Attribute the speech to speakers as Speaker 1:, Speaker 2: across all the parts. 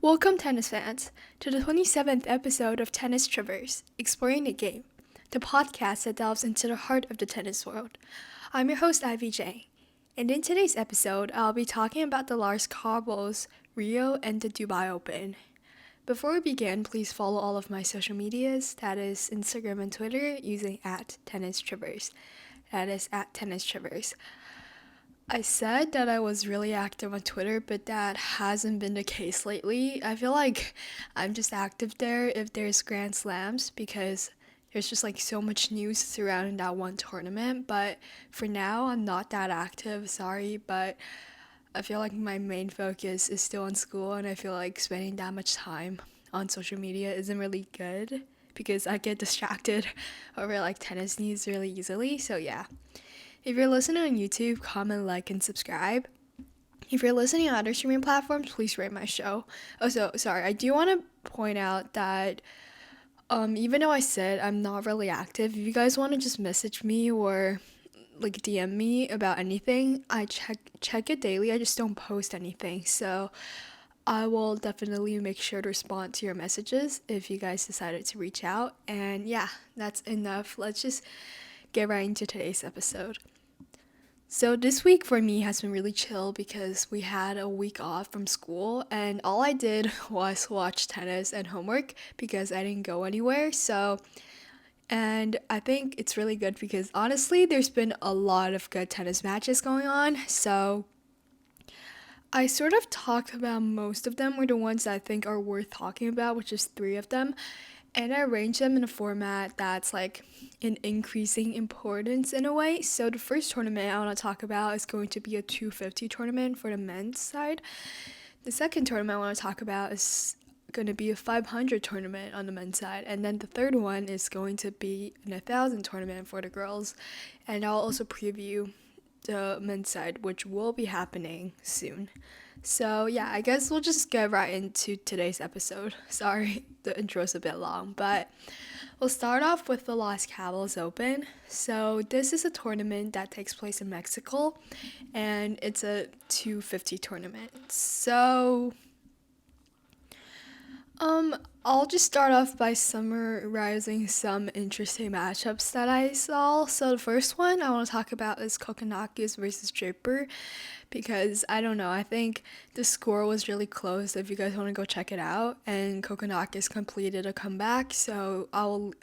Speaker 1: Welcome, tennis fans, to the 27th episode of Tennis Traverse, Exploring the Game, the podcast that delves into the heart of the tennis world. I'm your host, Ivy J, and in today's episode, I'll be talking about the Los Carbos, Rio, and the Dubai Open. Before we begin, please follow all of my social medias, that is Instagram and Twitter, using @TennisTraverse. That is @TennisTraverse. I said that I was really active on Twitter, but that hasn't been the case lately. I feel like I'm just active there if there's Grand Slams because there's just like so much news surrounding that one tournament. But for now, I'm not that active, sorry, but I feel like my main focus is still on school, and I feel like spending that much time on social media isn't really good because I get distracted over like tennis news really easily. So yeah. If you're listening on YouTube, comment, like, and subscribe. If you're listening on other streaming platforms, please rate my show. Oh, so sorry, I do want to point out that even though I said I'm not really active, if you guys want to just message me or like DM me about anything, I check it daily. I just don't post anything, so I will definitely make sure to respond to your messages if you guys decided to reach out. And yeah, that's enough. Let's just get right into today's episode. So this week for me has been really chill because we had a week off from school and all I did was watch tennis and homework because I didn't go anywhere. And I think it's really good because honestly there's been a lot of good tennis matches going on. So I sort of talked about most of them were the ones that I think are worth talking about, which is three of them. And I arrange them in a format that's like in increasing importance in a way. So the first tournament I want to talk about is going to be a 250 tournament for the men's side. The second tournament I want to talk about is going to be a 500 tournament on the men's side. And then the third one is going to be an 1,000 tournament for the girls. And I'll also preview the men's side, which will be happening soon. So yeah, I guess we'll just get right into today's episode. Sorry, the intro's a bit long, but we'll start off with the Los Carbos Open. So this is a tournament that takes place in Mexico, and it's a 250 tournament. So I'll just start off by summarizing some interesting matchups that I saw. So the first one I want to talk about is Kokonakis versus Draper because I don't know, I think the score was really close if you guys want to go check it out, and Kokonakis completed a comeback. So I'll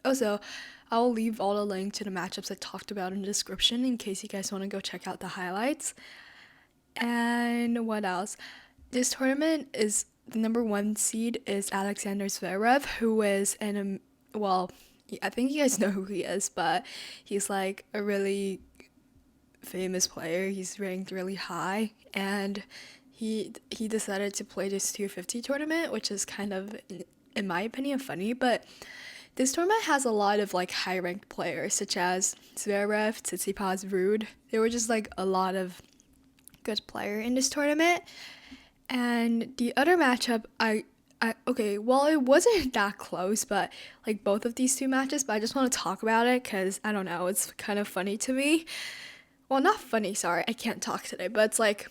Speaker 1: leave all the link to the matchups I talked about in the description in case you guys want to go check out the highlights. And what else? This tournament is the number one seed is Alexander Zverev, who is I think you guys know who he is, but he's like a really famous player. He's ranked really high, and he decided to play this 250 tournament, which is kind of, in my opinion, funny. But this tournament has a lot of like high ranked players, such as Zverev, Tsitsipas, Ruud. There were just like a lot of good player in this tournament. And the other matchup, it wasn't that close, but like both of these two matches, but I just want to talk about it because I don't know, it's kind of funny to me. Well, not funny, sorry, I can't talk today, but it's like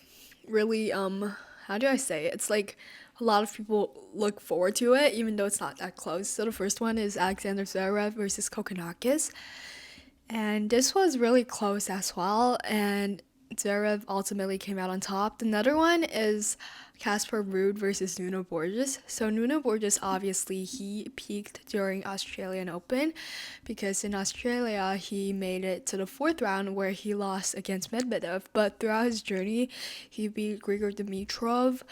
Speaker 1: really, how do I say it? It's like a lot of people look forward to it, even though it's not that close. So the first one is Alexander Zverev versus Kokonakis. And this was really close as well, and Zverev ultimately came out on top. Another one is Casper Ruud versus Nuno Borges. So Nuno Borges, obviously, he peaked during Australian Open because in Australia, he made it to the fourth round where he lost against Medvedev. But throughout his journey, he beat Grigor Dimitrov,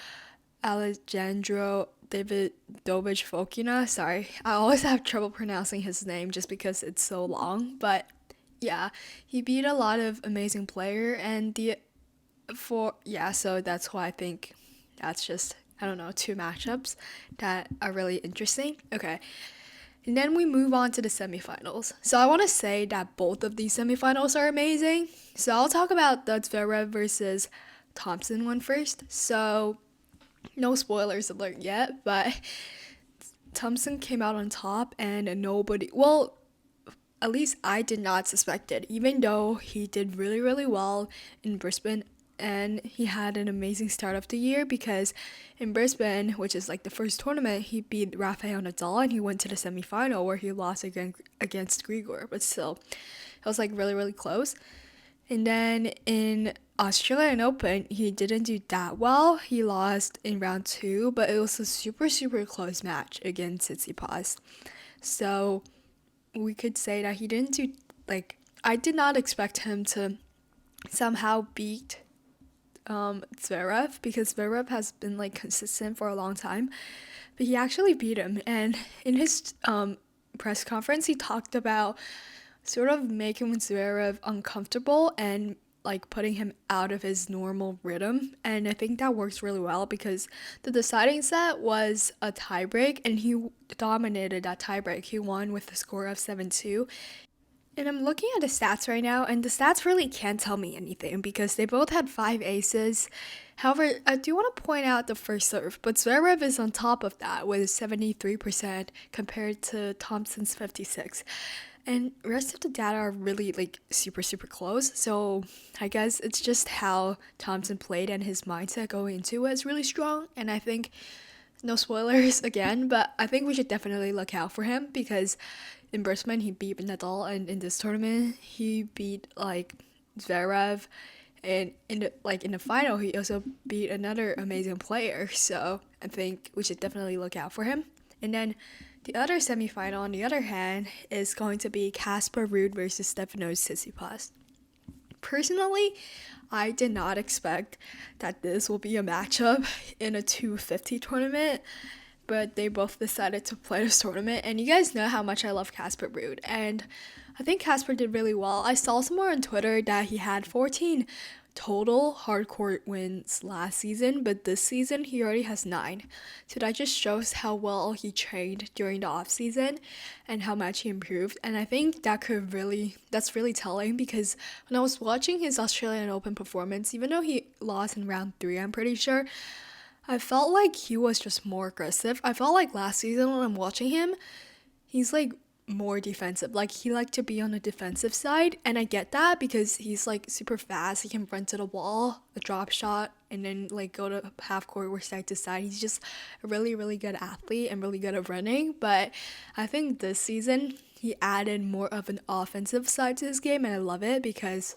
Speaker 1: Alejandro Davidovich Fokina. Sorry, I always have trouble pronouncing his name just because it's so long, but yeah, he beat a lot of amazing player, and so that's why I think that's just, I don't know, two matchups that are really interesting. Okay. And then we move on to the semifinals. So I want to say that both of these semifinals are amazing. So I'll talk about the Zverev versus Thompson one first. So no spoilers alert yet, but Thompson came out on top and at least I did not suspect it, even though he did really, really well in Brisbane and he had an amazing start of the year because in Brisbane, which is like the first tournament, he beat Rafael Nadal and he went to the semifinal where he lost against Grigor, but still, it was like really, really close. And then in Australian Open, he didn't do that well. He lost in round 2, but it was a super, super close match against Tsitsipas. So we could say that he didn't do, like, I did not expect him to somehow beat Zverev, because Zverev has been like consistent for a long time, but he actually beat him. And in his press conference, he talked about sort of making Zverev uncomfortable and like putting him out of his normal rhythm. And I think that works really well because the deciding set was a tiebreak and he dominated that tiebreak. He won with a score of 7-2. And I'm looking at the stats right now, and the stats really can't tell me anything because they both had 5 aces. However, I do want to point out the first serve, but Zverev is on top of that with 73% compared to Thompson's 56%. And rest of the data are really like super, super close. So I guess it's just how Thompson played and his mindset going into it is really strong. And I think, no spoilers again, but I think we should definitely look out for him because in Brisbane he beat Nadal, and in this tournament he beat like Zverev, and in the final he also beat another amazing player. So I think we should definitely look out for him. And then the other semifinal, on the other hand, is going to be Casper Ruud versus Stefanos Tsitsipas. Personally, I did not expect that this will be a matchup in a 250 tournament, but they both decided to play this tournament. And you guys know how much I love Casper Ruud, and I think Casper did really well. I saw somewhere on Twitter that he had 14 total hardcourt wins last season, but this season he already has 9. So that just shows how well he trained during the off season and how much he improved. And I think that's really telling because when I was watching his Australian Open performance, even though he lost in round 3, I'm pretty sure, I felt like he was just more aggressive. I felt like last season when I'm watching him, he's like more defensive. Like he liked to be on the defensive side, and I get that because he's like super fast. He can run to the wall, a drop shot, and then like go to half court or side to side. He's just a really, really good athlete and really good at running. But I think this season he added more of an offensive side to his game, and I love it because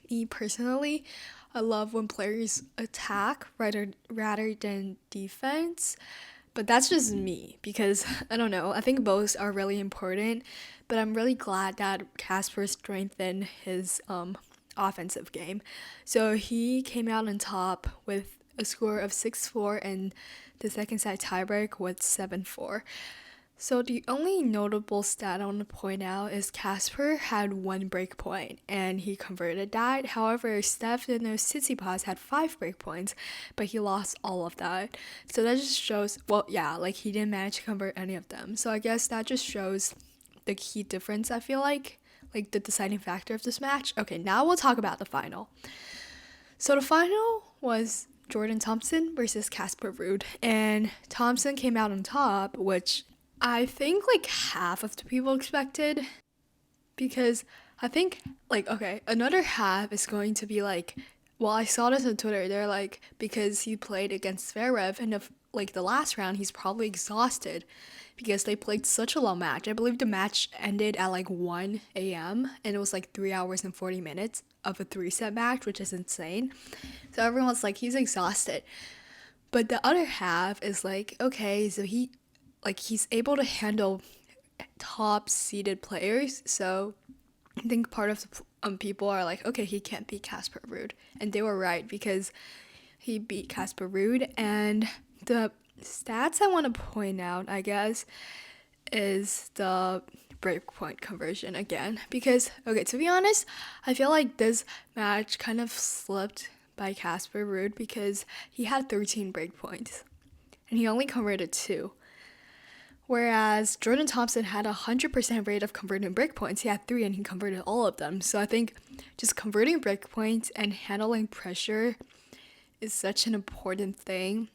Speaker 1: me personally, I love when players attack rather than defense. But that's just me because, I don't know, I think both are really important, but I'm really glad that Casper strengthened his offensive game. So he came out on top with a score of 6-4 and the second side tiebreak was 7-4. So the only notable stat I want to point out is Casper had 1 break point and he converted that. However, Stefanos Tsitsipas had 5 break points, but he lost all of that. So that just shows, like he didn't manage to convert any of them. So I guess that just shows the key difference, I feel like the deciding factor of this match. Okay, now we'll talk about the final. So the final was Jordan Thompson versus Casper Ruud, and Thompson came out on top, which I think like half of the people expected, because I think another half is going to be like, well, I saw this on Twitter, they're like, because he played against Zverev and the last round he's probably exhausted because they played such a long match. I believe the match ended at like 1 a.m. and it was like 3 hours and 40 minutes of a 3-set match, which is insane. So everyone's like, he's exhausted. But the other half is like, okay, so he's able to handle top seeded players. So I think part of the people are like, okay, he can't beat Casper Ruud. And they were right because he beat Casper Ruud. And the stats I want to point out, I guess, is the breakpoint conversion again. Because, okay, to be honest, I feel like this match kind of slipped by Casper Ruud because he had 13 breakpoints and he only converted 2. Whereas Jordan Thompson had a 100% rate of converting breakpoints. He had 3 and he converted all of them. So I think just converting breakpoints and handling pressure is such an important thing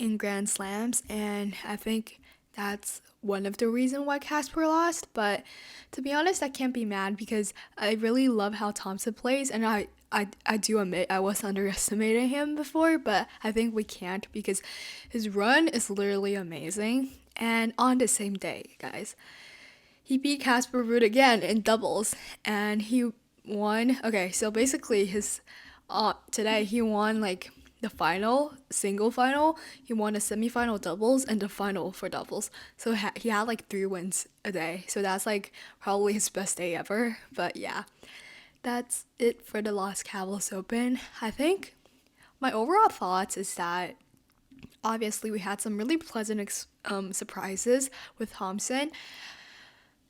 Speaker 1: in Grand Slams. And I think that's one of the reasons why Casper lost. But to be honest, I can't be mad because I really love how Thompson plays. And I I do admit I was underestimating him before, but I think we can't because his run is literally amazing. And on the same day, guys, he beat Casper Ruud again in doubles, and he won. Okay, so basically his today he won like the final single final. He won a semifinal doubles and the final for doubles. So he had like 3 wins a day. So that's like probably his best day ever. But yeah, that's it for the Los Carbos Open. I think my overall thoughts is that obviously we had some really pleasant surprises with Thompson,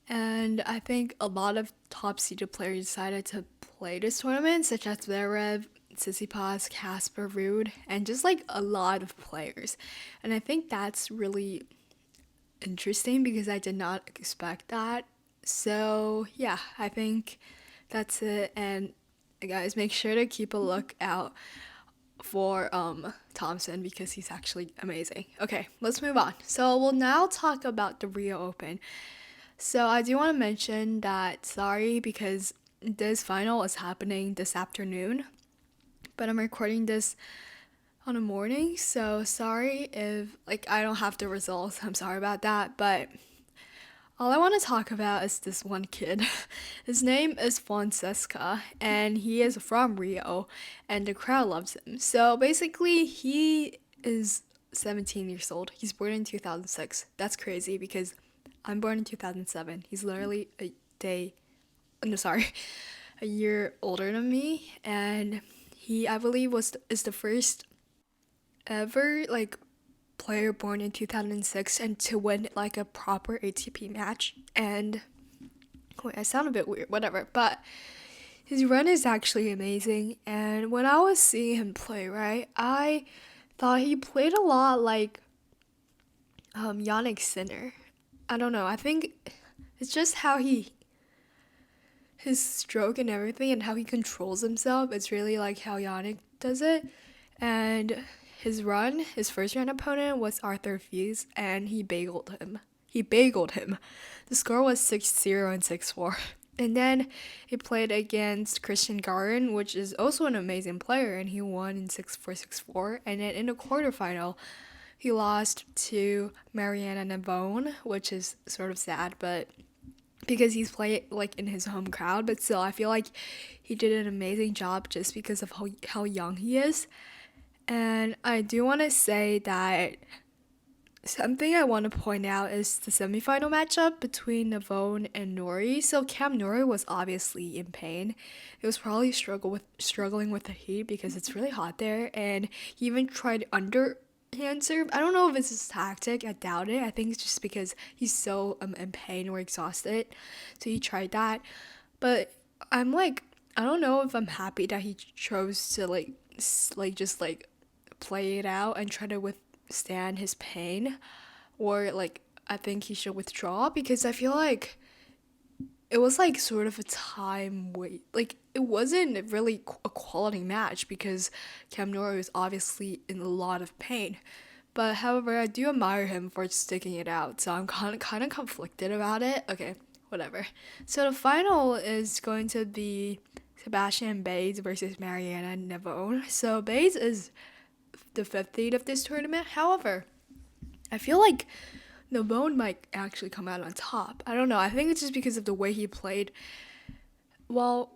Speaker 1: and I think a lot of top seeded players decided to play this tournament, such as Zverev, Tsitsipas, Casper Ruud, and just like a lot of players. And I think that's really interesting because I did not expect that. So yeah, I think that's it. And guys, make sure to keep a lookout for Thompson because he's actually amazing. Okay, let's move on. So we'll now talk about the Rio Open. So I do want to mention that sorry because this final is happening this afternoon, but I'm recording this on a morning, so sorry if like I don't have the results. I'm sorry about that, but all I want to talk about is this one kid. His name is Francesca, and he is from Rio, and the crowd loves him. So basically, he is 17 years old. He's born in 2006. That's crazy because I'm born in 2007. He's literally a year older than me, and he, I believe, is the first ever like player born in 2006 and to win like a proper ATP match. And wait, I sound a bit weird, whatever, but his run is actually amazing. And when I was seeing him play, right, I thought he played a lot like Yannick Sinner. I don't know, I think it's just how his stroke and everything and how he controls himself. It's really like how Yannick does it. And his first round opponent was Arthur Fils, and he bageled him. The score was 6-0 and 6-4. And then he played against Christian Garin, which is also an amazing player, and he won in 6-4, 6-4. And then in the quarterfinal, he lost to Mariana Navone, which is sort of sad, but because he's playing like in his home crowd, but still I feel like he did an amazing job just because of how young he is. And I do want to say that something I want to point out is the semifinal matchup between Navone and Nori. So Cam Nori was obviously in pain. It was probably struggling with the heat because it's really hot there, and he even tried underhand serve. I don't know if it's his tactic. I doubt it. I think it's just because he's so in pain or exhausted. So he tried that, but I'm like, I don't know if I'm happy that he chose to just play it out and try to withstand his pain, or like I think he should withdraw because I feel like it was like sort of a time wait. Like it wasn't really a quality match because Cam Nori was obviously in a lot of pain. But however, I do admire him for sticking it out, so I'm kind of conflicted about it. Okay, whatever. So the final is going to be Sebastian Baez versus Mariana Navone. So Baez is the fifth seed of this tournament. However, I feel like Navone might actually come out on top. I don't know. I think it's just because of the way he played. Well,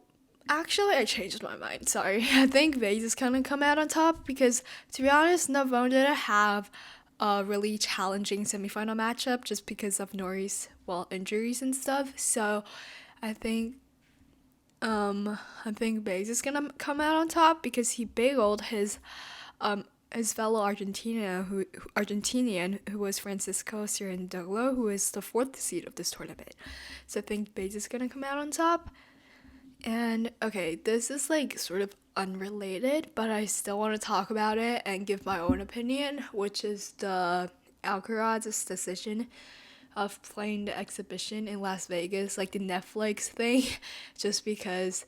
Speaker 1: actually, I changed my mind. Sorry. I think Baez is gonna come out on top because, to be honest, Navone didn't have a really challenging semifinal matchup just because of Nori's injuries and stuff. So, I think Baez is gonna come out on top because he bageled his fellow Argentinian who was Francisco Cerundolo, who is the fourth seed of this tournament. So I think Baez is gonna come out on top. And okay, this is like sort of unrelated, but I still want to talk about it and give my own opinion, which is the Alcaraz's decision of playing the exhibition in Las Vegas, like the Netflix thing, just because.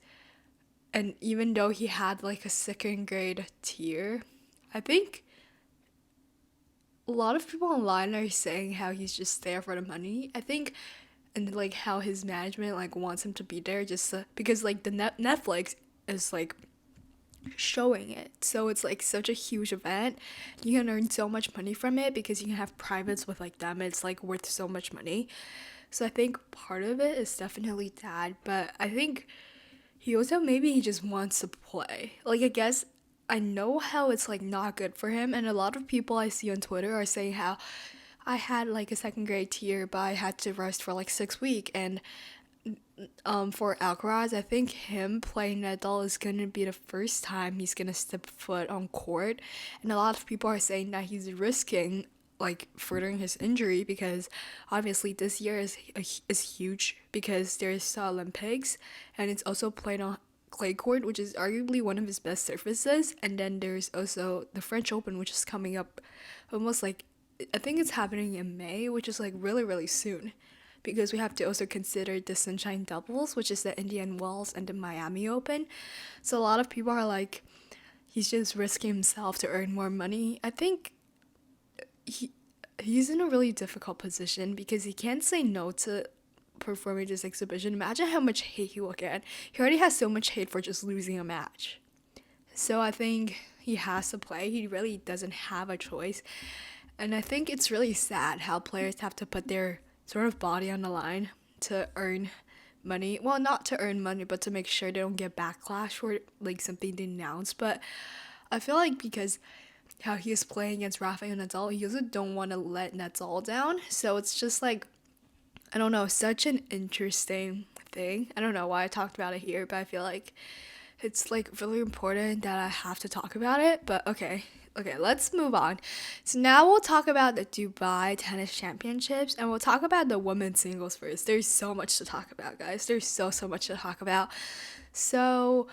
Speaker 1: And even though he had like a second grade tier, I think a lot of people online are saying how he's just there for the money. I think, and how his management wants him to be there just because the Netflix is showing it. So it's like such a huge event. You can earn so much money from it because you can have privates with like them. It's like worth so much money. So I think part of it is definitely that, but I think he also maybe he just wants to play. Like I guess I know how it's like not good for him, and a lot of people I see on Twitter are saying how I had like a second grade tier, but I had to rest for like 6 weeks, and for Alcaraz, I think him playing Nadal is gonna be the first time he's gonna step foot on court, and a lot of people are saying that he's risking like furthering his injury because obviously this year is huge because there's the Olympics and it's also played on clay court, which is arguably one of his best surfaces, and then there's also the French Open, which is coming up almost like I think it's happening in May, which is like really soon because we have to also consider the Sunshine Doubles, which is the Indian Wells and the Miami Open. So a lot of people are like, he's just risking himself to earn more money. I think he's in a really difficult position because he can't say no to performing this exhibition. Imagine how much hate he will get. He already has so much hate for just losing a match. So I think he has to play. He really doesn't have a choice. And I think it's really sad how players have to put their sort of body on the line to earn money. Well, not to earn money, but to make sure they don't get backlash for like something they announce. But I feel like because how he is playing against Rafael Nadal, he also don't want to let Nadal down. So it's just like, I don't know, such an interesting thing. I don't know why I talked about it here, but I feel like it's like really important that I have to talk about it. But okay, let's move on. So now we'll talk about the Dubai Tennis Championships and we'll talk about the women's singles first. There's so much to talk about, guys. There's so much to talk about. So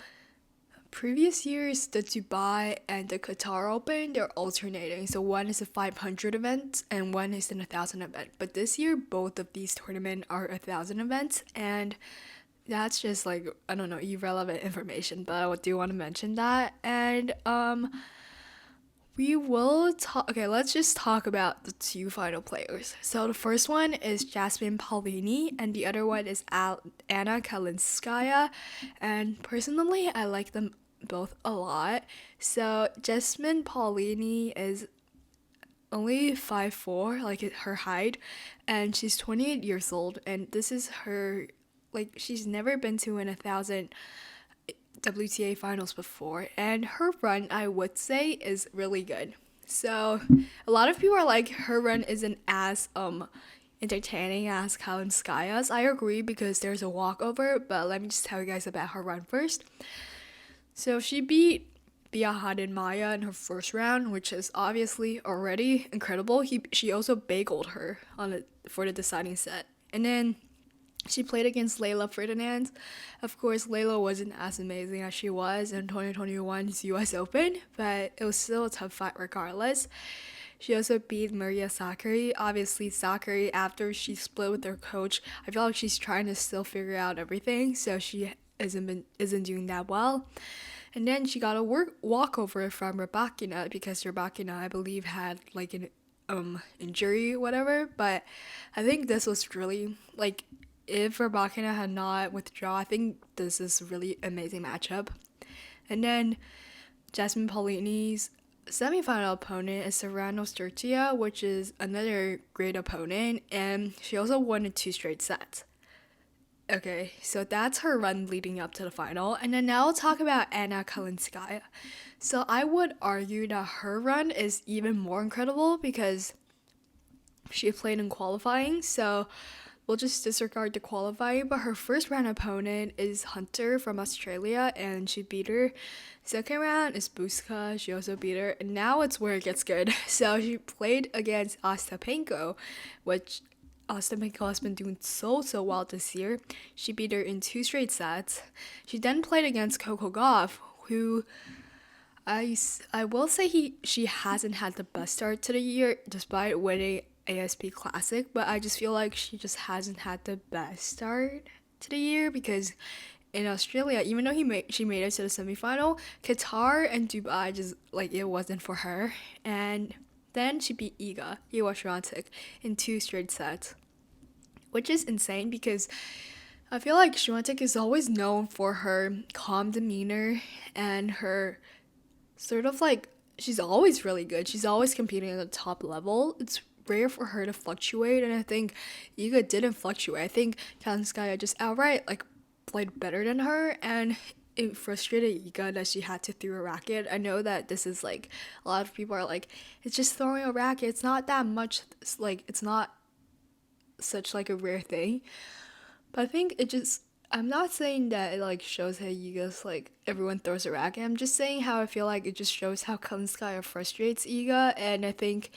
Speaker 1: previous years, the Dubai and the Qatar Open, they're alternating. So one is a 500 event and one is an 1,000 event. But this year, both of these tournaments are 1,000 events, and that's just like, I don't know, irrelevant information, but I do want to mention that. And we will talk. Okay, let's just talk about the two final players. So the first one is Jasmine Paolini, and the other one is Anna Kalinskaya. And personally, I like them both a lot. So Jasmine Paolini is only 5'4", like her height, and she's 28 years old, and this is her, like, she's never been to an 1,000 WTA finals before, and her run, I would say, is really good. So a lot of people are like, her run isn't as entertaining as Kalinskaya's. I agree because there's a walkover, but let me just tell you guys about her run first. So she beat Bia Maya in her first round, which is obviously already incredible. She also bageled her for the deciding set. And then she played against Leylah Ferdinand. Of course, Leylah wasn't as amazing as she was in 2021's US Open, but it was still a tough fight regardless. She also beat Maria Sakkari. Obviously, Sakkari, after she split with her coach, I feel like she's trying to still figure out everything, so she isn't doing that well. And then she got a walkover from Rybakina because Rybakina, I believe, had like an injury, whatever. But I think this was really like, if Rybakina had not withdrawn, I think this is a really amazing matchup. And then Jasmine Paolini's semifinal opponent is Serrano Sturtia, which is another great opponent, and she also won in 2 straight sets. Okay, so that's her run leading up to the final. And then now we'll talk about Anna Kalinskaya. So I would argue that her run is even more incredible because she played in qualifying, so we'll just disregard the qualifying, but her first round opponent is Hunter from Australia, and she beat her. Second round is Buska, she also beat her, and now it's where it gets good. So she played against Ostapenko, which Ostapenko has been doing so well this year. She beat her in 2 straight sets. She then played against Coco Gauff, who I will say she hasn't had the best start to the year despite winning ASP Classic, but I just feel like she just hasn't had the best start to the year because in Australia, even though she made it to the semifinal, Qatar and Dubai just like, it wasn't for her. And then she beat Iga Swiatek in 2 straight sets, which is insane because I feel like Swiatek is always known for her calm demeanor and her sort of like, she's always really good. She's always competing at the top level. It's rare for her to fluctuate, and I think Iga didn't fluctuate. I think Kalinskaya just outright like played better than her, and it frustrated Iga that she had to throw a racket. I know that this is like, a lot of people are like, it's just throwing a racket. It's not that much. Like, it's not such like a rare thing. But I think it just, I'm not saying that it like shows how you guys like everyone throws a racket. I'm just saying how I feel like it just shows how Kalinskaya frustrates Iga, and I think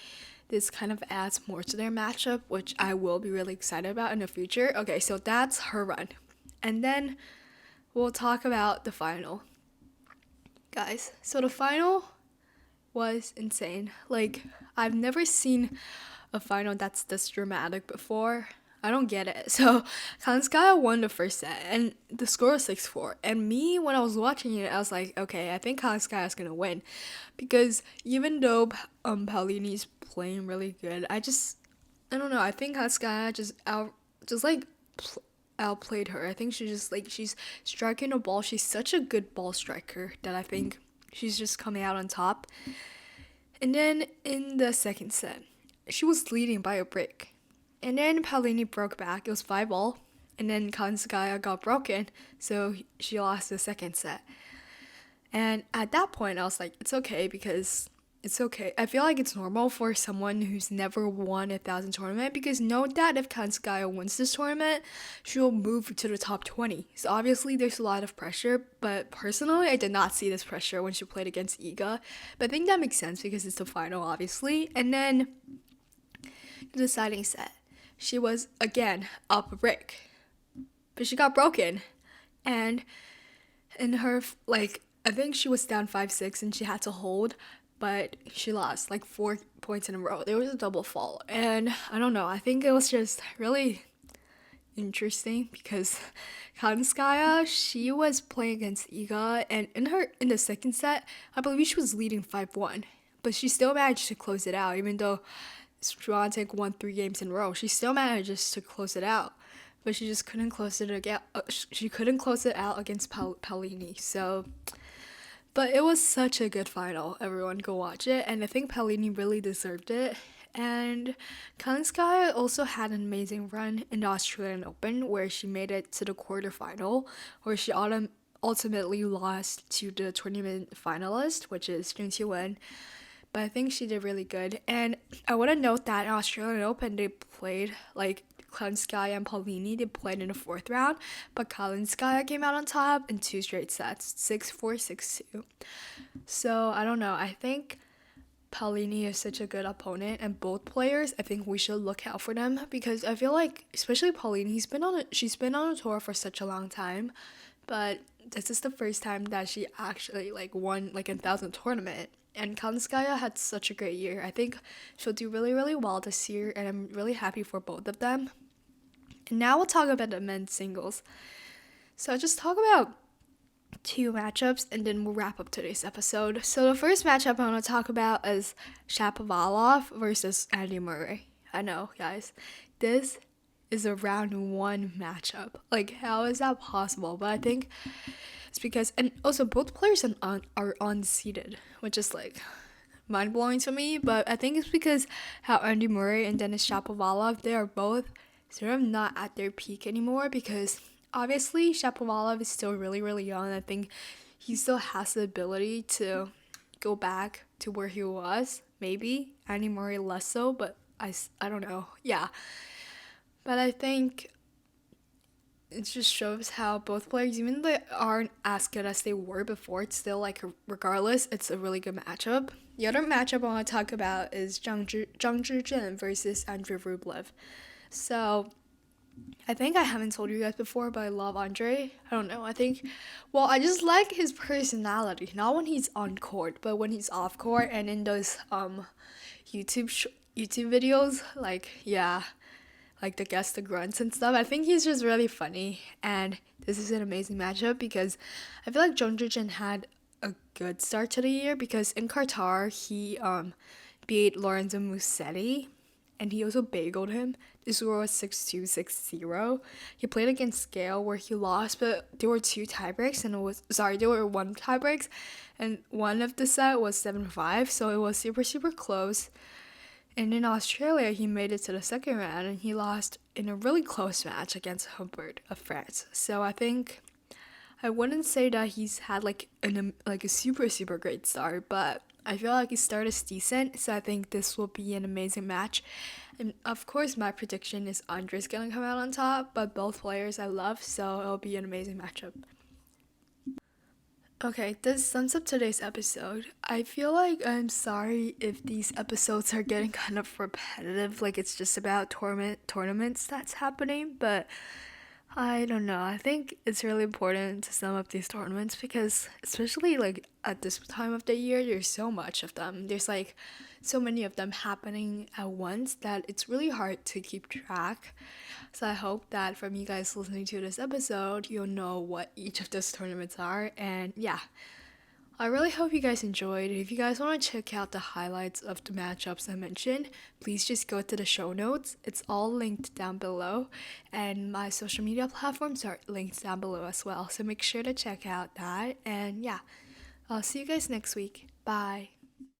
Speaker 1: this kind of adds more to their matchup, which I will be really excited about in the future. Okay, so that's her run. And then we'll talk about the final. Guys, so the final was insane. Like, I've never seen a final that's this dramatic before. I don't get it. So Kalinskaya won the first set, and the score was 6-4. And me, when I was watching it, I was like, okay, I think Kalinskaya is gonna win, because even though Paulini's playing really good, I don't know. I think Kalinskaya outplayed her. I think she's striking a ball. She's such a good ball striker that I think she's just coming out on top. And then in the second set, she was leading by a break. And then Paulini broke back. It was 5-all. And then Kalinskaya got broken, so she lost the second set. And at that point, I was like, it's okay, because it's okay. I feel like it's normal for someone who's never won a 1,000 tournament, because note that if Kalinskaya wins this tournament, she'll move to the top 20. So obviously there's a lot of pressure, but personally, I did not see this pressure when she played against Iga. But I think that makes sense because it's the final, obviously. And then the deciding set, she was again up a break, but she got broken, and in her I think she was down 5-6 and she had to hold, but she lost like 4 points in a row. There was a double fall, and I don't know. I think it was just really interesting because Kalinskaya, she was playing against Iga, and in the second set, I believe she was leading 5-1, but she still managed to close it out, even though Swiatek won 3 games in a row. She still managed to close it out, but she just couldn't close it again. She couldn't close it out against Paulini. So, but it was such a good final. Everyone go watch it, and I think Paulini really deserved it. And Kalinskaya also had an amazing run in the Australian Open, where she made it to the quarterfinal, where she ultimately lost to the tournament finalist, which is Jung Chi-wen. But I think she did really good. And I want to note that in Australian Open, they played, like, Kalinskaya and Paulini, they played in the 4th round, but Kalinskaya came out on top in 2 straight sets, 6-4, 6-2. So, I don't know. I think Paulini is such a good opponent, and both players, I think we should look out for them, because I feel like, especially Paulini, she's been on a tour for such a long time, but this is the first time that she actually, like, won, like, a 1,000 tournament. And Kalinskaya had such a great year. I think she'll do really, really well this year, and I'm really happy for both of them. And now we'll talk about the men's singles. So I'll just talk about 2 matchups, and then we'll wrap up today's episode. So the first matchup I want to talk about is Shapovalov versus Andy Murray. I know, guys. This is a round 1 matchup. Like, how is that possible? But I think it's because, and also both players are unseeded, which is like mind-blowing to me. But I think it's because how Andy Murray and Denis Shapovalov, they are both sort of not at their peak anymore, because obviously Shapovalov is still really, really young. I think he still has the ability to go back to where he was. Maybe Andy Murray less so, but I don't know. Yeah. But I think it just shows how both players, even though they aren't as good as they were before, it's still, like, regardless, it's a really good matchup. The other matchup I want to talk about is Zhang Zhizhen versus Andrei Rublev. So, I think I haven't told you guys before, but I love Andrei. I don't know, I just like his personality, not when he's on court, but when he's off court and in those YouTube videos, like, yeah, like the grunts and stuff. I think he's just really funny, and this is an amazing matchup because I feel like Zhang Zhizhen had a good start to the year, because in Qatar he beat Lorenzo Musetti, and he also bageled him. The score was 6-2, 6-0. He played against Gale where he lost, but there were two tiebreaks, and there were one tiebreaks, and one of the set was 7-5, so it was super, super close. And in Australia, he made it to the second round, and he lost in a really close match against Humbert of France. So I wouldn't say that he's had like a super, super great start, but I feel like his start is decent, so I think this will be an amazing match. And of course, my prediction is Andre's gonna come out on top, but both players I love, so it'll be an amazing matchup. Okay, this sums up today's episode. I feel like I'm sorry if these episodes are getting kind of repetitive, like it's just about tournaments that's happening, but I don't know. I think it's really important to sum up these tournaments because, especially like at this time of the year, there's so much of them. There's like so many of them happening at once that it's really hard to keep track. So I hope that from you guys listening to this episode, you'll know what each of those tournaments are. And yeah, I really hope you guys enjoyed. If you guys want to check out the highlights of the matchups I mentioned, please just go to the show notes. It's all linked down below, and my social media platforms are linked down below as well. So make sure to check out that. And yeah, I'll see you guys next week. Bye.